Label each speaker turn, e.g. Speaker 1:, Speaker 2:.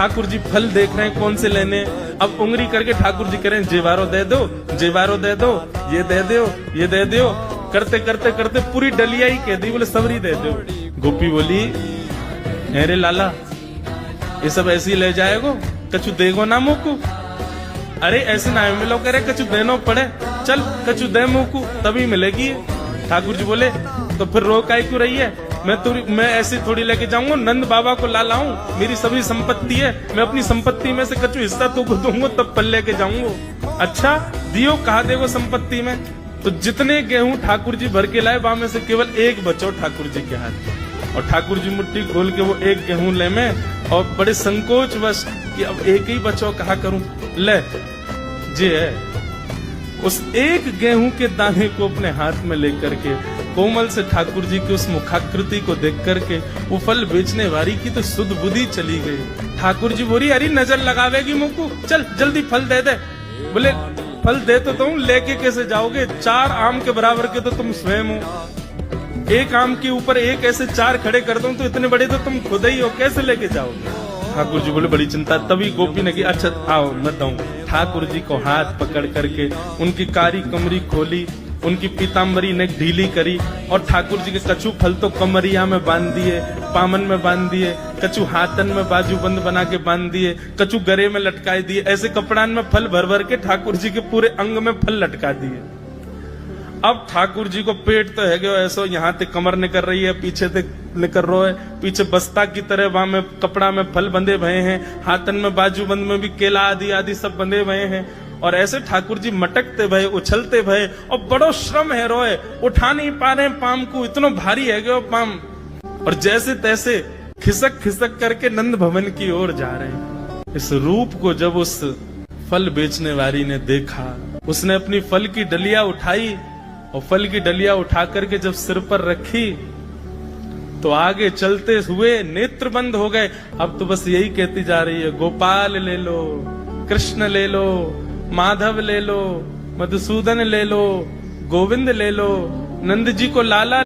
Speaker 1: ठाकुर जी फल देख रहे हैं कौन से लेने। अब उंगली करके ठाकुर जी कह रहे हैं जेवारो दे दो, जेवारो दे दो, ये दे दो, ये दे दो। करते करते करते पूरी डलिया ही कह दी, बोले सबरी दे दो। गोपी बोली अरे लाला ये सब ऐसे ही ले जाएगो, कछु देगो ना मुकू। अरे ऐसे ना मिलो, कह रहे कछु देनो पड़े, चल कछु दे मुकू तभी मिलेगी। ठाकुर जी बोले तो फिर रोकाई क्यों रही है, मैं ऐसे थोड़ी लेके जाऊंगा, नंद बाबा को ला लाऊं, मेरी सभी संपत्ति है, मैं अपनी संपत्ति में से कछु हिस्सा तो को दूंगा तब पल लेके जाऊंगा। अच्छा दियो कहा देगो संपत्ति में। तो जितने गेहूं ठाकुर जी भर के लाए वहां में से केवल एक बचो ठाकुर जी के हाथ में। और ठाकुर जी मुट्ठी खोल के वो एक गेहूं ले में, और बड़े संकोच बस कि अब एक ही बचो कहा करूं, ले जी है। उस एक गेहूं के दाने को अपने हाथ में लेकर के कोमल से ठाकुर जी की उस मुखाकृति को देख करके वो फल बेचने वाली की तो सुध बुद्धि चली गई। ठाकुर जी बोली अरे नजर लगावेगी मुझको, चल जल्दी फल दे दे। बोले फल दे तो तुम लेके कैसे जाओगे, 4 आम के बराबर के तो तुम स्वयं हो, एक आम के ऊपर एक ऐसे 4 खड़े कर दूं तो इतने बड़े तो तुम खुद ही हो, कैसे लेके जाओगे। ठाकुर जी बोले बड़ी चिंता। तभी गोपी ने की अच्छा आओ मैं दूं। ठाकुर जी को हाथ पकड़ करके उनकी कारी कमरी खोली, उनकी पीताम्बरी ने ढीली करी, और ठाकुर जी के कछु फल तो कमरिया में बांध दिए, पामन में बांध दिए, कछु हाथन में बाजू बंद बना के बांध दिए, कछु गरे में लटकाए दिए। ऐसे कपड़ान में फल भर भर के ठाकुर जी के पूरे अंग में फल लटका दिए। अब ठाकुर जी को पेट तो है गयो ऐसो, यहाँ ते कमर निकल रही है, पीछे ते निकल रहा है, पीछे बस्ता की तरह वहां में कपड़ा में फल बंधे भये हैं, हाथन में बाजू बंद में भी केला आदि आदि सब बंधे भये हैं। और ऐसे ठाकुर जी मटकते भये, उछलते भये, और बड़ो श्रम है रोए, उठा नहीं पा रहे पाम को, इतना भारी है गयो पाम। और जैसे तैसे खिसक खिसक करके नंद भवन की ओर जा रहे हैं। इस रूप को जब उस फल बेचने वाली ने देखा, उसने अपनी फल की डलिया उठाई, और फल की डलिया उठा करके जब सिर पर रखी तो आगे चलते हुए नेत्र बंद हो गए। अब तो बस यही कहती जा रही है गोपाल ले लो, कृष्ण ले लो, माधव ले लो, मधुसूदन ले लो, गोविंद ले लो, नंद जी को लाला